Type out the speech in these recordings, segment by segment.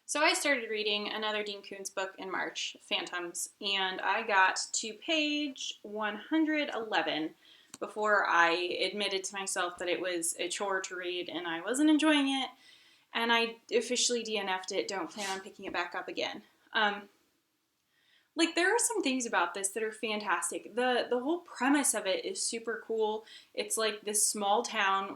So I started reading another Dean Koontz book in March, Phantoms, and I got to page 111 before I admitted to myself that it was a chore to read and I wasn't enjoying it, and I officially DNF'd it. Don't plan on picking it back up again. Um, there are some things about this that are fantastic. The whole premise of it is super cool. It's like this small town,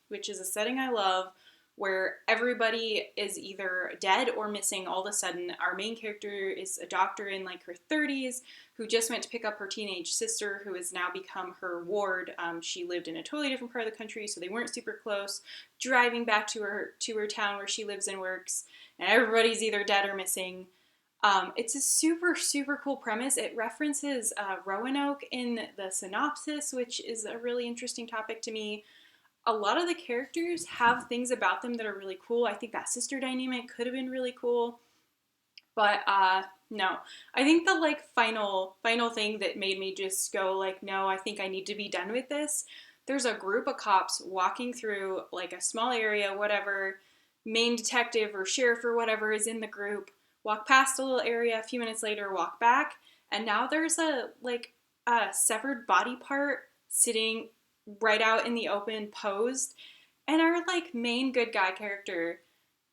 which is a setting I love, where everybody is either dead or missing all of a sudden. Our main character is a doctor in like her 30s who just went to pick up her teenage sister, who has now become her ward. She lived in a totally different part of the country, so they weren't super close. Driving back to her town where she lives and works, and everybody's either dead or missing. It's a super, super cool premise. It references Roanoke in the synopsis, which is a really interesting topic to me. A lot of the characters have things about them that are really cool. I think that sister dynamic could have been really cool. But no. I think the final thing that made me just go like, no, I think I need to be done with this. There's a group of cops walking through like a small area, whatever, main detective or sheriff or whatever is in the group, walk past a little area, a few minutes later walk back, and now there's a severed body part sitting right out in the open posed, and our like main good guy character,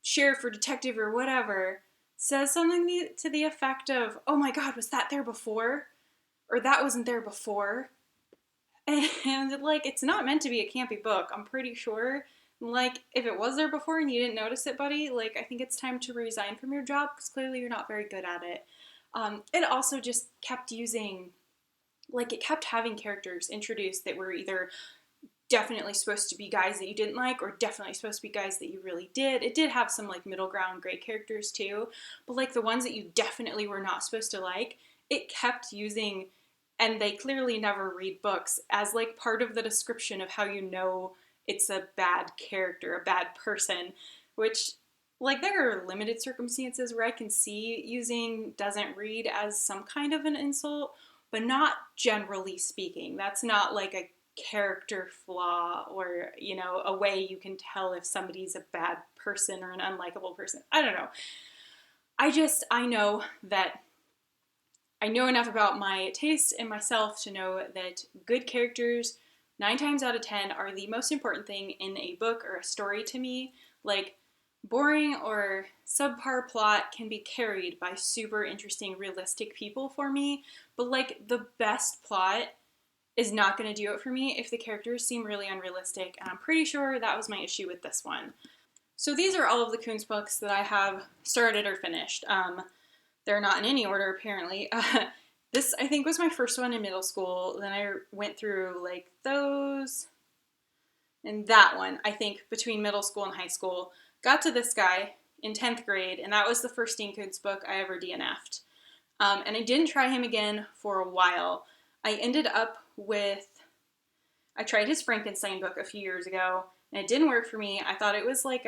sheriff or detective or whatever, says something to the effect of, "Oh my god, was that there before?" Or "That wasn't there before." And like, it's not meant to be a campy book, I'm pretty sure. Like, if it was there before and you didn't notice it, buddy, like, I think it's time to resign from your job because clearly you're not very good at it. It also just kept using, like, it kept having characters introduced that were either definitely supposed to be guys that you didn't like or definitely supposed to be guys that you really did. It did have some like middle ground great characters too, but like the ones that you definitely were not supposed to like, it kept using, and they clearly never read books, as like part of the description of how you know it's a bad character, a bad person, which like there are limited circumstances where I can see using doesn't read as some kind of an insult, but not generally speaking. That's not like a character flaw or, you know, a way you can tell if somebody's a bad person or an unlikable person. I don't know. I know that I know enough about my taste and myself to know that good characters, 9 times out of 10, are the most important thing in a book or a story to me. Like, boring or subpar plot can be carried by super interesting, realistic people for me, but like the best plot is not going to do it for me if the characters seem really unrealistic, and I'm pretty sure that was my issue with this one. So these are all of the Koontz books that I have started or finished. They're not in any order, apparently. This, I think, was my first one in middle school. Then I went through, like, those and that one, I think, between middle school and high school. Got to this guy in 10th grade, and that was the first Dean Koontz book I ever DNF'd. And I didn't try him again for a while. I ended up with, I tried his Frankenstein book a few years ago, and it didn't work for me. I thought it was like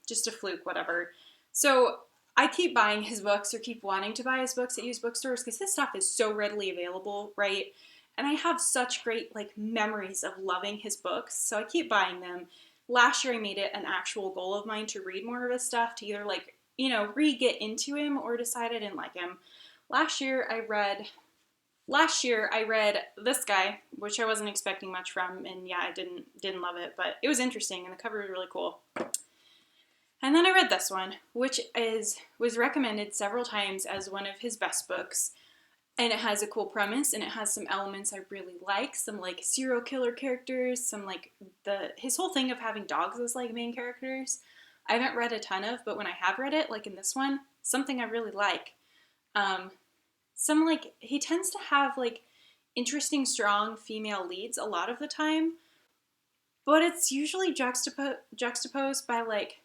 just a fluke, whatever. So I keep buying his books or keep wanting to buy his books at used bookstores because his stuff is so readily available, right? And I have such great like memories of loving his books, so I keep buying them. Last year I made it an actual goal of mine to read more of his stuff, to either like, you know, re-get into him or decide I didn't like him. Last year I read this guy, which I wasn't expecting much from, and yeah, I didn't love it, but it was interesting and the cover was really cool. And then I read this one, which was recommended several times as one of his best books. And it has a cool premise, and it has some elements I really like, some like serial killer characters, some like his whole thing of having dogs as like main characters. I haven't read a ton of, but when I have read it, like in this one, something I really like. Um, some like he tends to have like interesting, strong female leads a lot of the time, but it's usually juxtaposed by like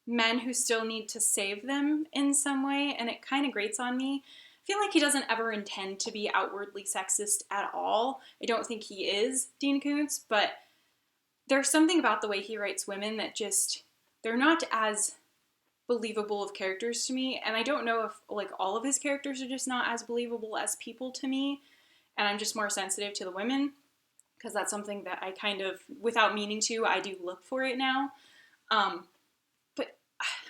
men who still need to save them in some way, and it kind of grates on me. I feel like he doesn't ever intend to be outwardly sexist at all. I don't think he is Dean Koontz, but there's something about the way he writes women that just, they're not as believable of characters to me, and I don't know if like all of his characters are just not as believable as people to me, and I'm just more sensitive to the women because that's something that I kind of, without meaning to, I do look for it now. But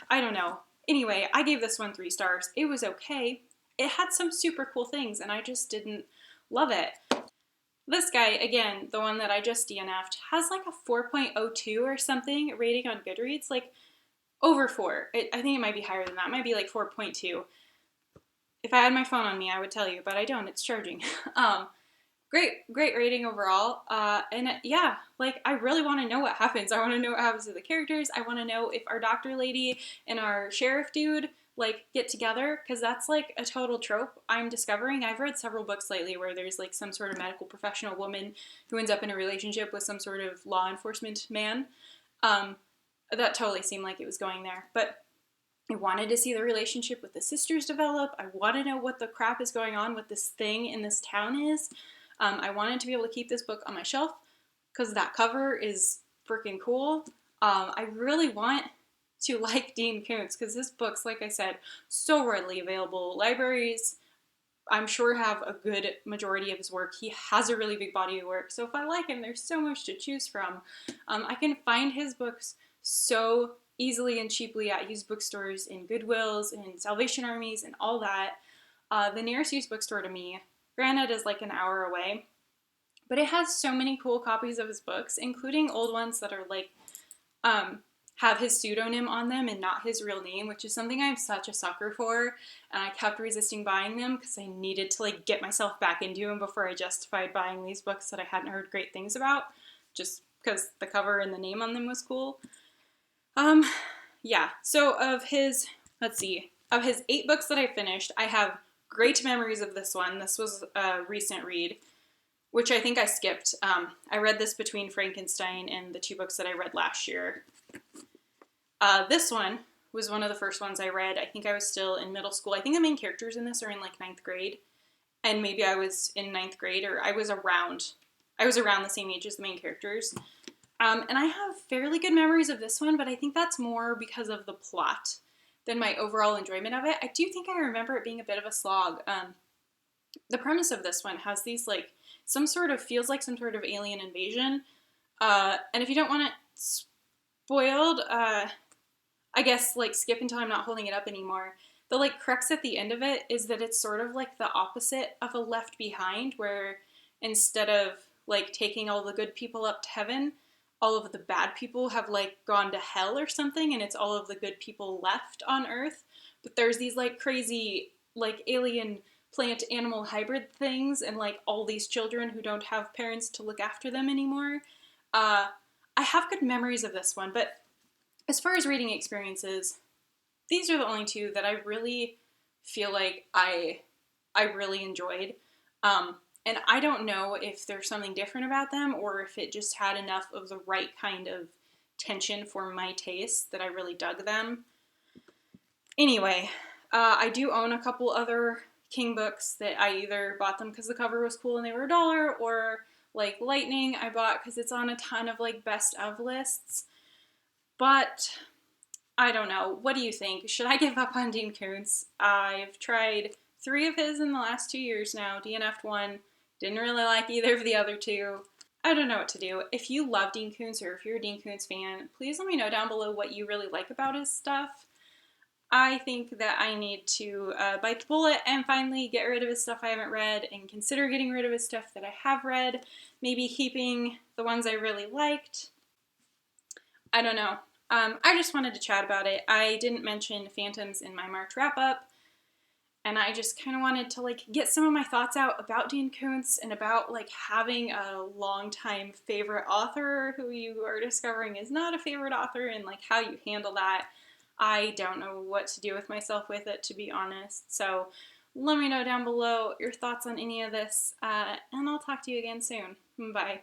I don't know. Anyway, I gave this one 3 stars. It was okay. It had some super cool things, and I just didn't love it. This guy, again, the one that I just DNF'd, has like a 4.02 or something rating on Goodreads, like over 4. I think it might be higher than that. It might be like 4.2. If I had my phone on me, I would tell you, but I don't. It's charging. Great rating overall. Yeah, like I really want to know what happens. I want to know what happens to the characters. I want to know if our doctor lady and our sheriff dude like get together, because that's like a total trope I'm discovering. I've read several books lately where there's like some sort of medical professional woman who ends up in a relationship with some sort of law enforcement man. That totally seemed like it was going there, but I wanted to see the relationship with the sisters develop. I want to know what the crap is going on with this thing in this town is. I wanted to be able to keep this book on my shelf because that cover is freaking cool. I really want to like Dean Koontz because this book's, like I said, so readily available. Libraries, I'm sure, have a good majority of his work. He has a really big body of work, so if I like him, there's so much to choose from. I can find his books so easily and cheaply at used bookstores, in Goodwills, in Salvation Armies, and all that. The nearest used bookstore to me, granted, is like an hour away, but it has so many cool copies of his books, including old ones that are like have his pseudonym on them and not his real name, which is something I'm such a sucker for, and I kept resisting buying them because I needed to like get myself back into them before I justified buying these books that I hadn't heard great things about, just because the cover and the name on them was cool. Yeah, so of his 8 books that I finished, I have great memories of this one. This was a recent read, which I think I skipped. I read this between Frankenstein and the 2 books that I read last year. This one was one of the first ones I read. I think I was still in middle school. I think the main characters in this are in like 9th grade, and maybe I was in 9th grade, or I was around the same age as the main characters. And I have fairly good memories of this one, but I think that's more because of the plot than my overall enjoyment of it. I do think I remember it being a bit of a slog. The premise of this one has these like feels like some sort of alien invasion. And if you don't want it spoiled, I guess like skip until I'm not holding it up anymore. The like crux at the end of it is that it's sort of like the opposite of a Left Behind, where instead of like taking all the good people up to heaven, all of the bad people have like gone to hell or something, and it's all of the good people left on Earth. But there's these like crazy like alien plant animal hybrid things, and like all these children who don't have parents to look after them anymore. I have good memories of this one, but as far as reading experiences, these are the only 2 that I really feel like I really enjoyed. And I don't know if there's something different about them, or if it just had enough of the right kind of tension for my taste that I really dug them. Anyway, I do own a couple other King books that I either bought them because the cover was cool and they were $1, or like Lightning I bought because it's on a ton of like best of lists. But I don't know. What do you think? Should I give up on Dean Koontz? I've tried 3 of his in the last 2 years now. DNF'd 1. Didn't really like either of the other 2. I don't know what to do. If you love Dean Koontz, or if you're a Dean Koontz fan, please let me know down below what you really like about his stuff. I think that I need to bite the bullet and finally get rid of his stuff I haven't read, and consider getting rid of his stuff that I have read. Maybe keeping the ones I really liked. I don't know. I just wanted to chat about it. I didn't mention Phantoms in my March wrap-up, and I just kind of wanted to like get some of my thoughts out about Dean Koontz, and about like having a longtime favorite author who you are discovering is not a favorite author, and like how you handle that. I don't know what to do with myself with it, to be honest. So let me know down below your thoughts on any of this, and I'll talk to you again soon. Bye.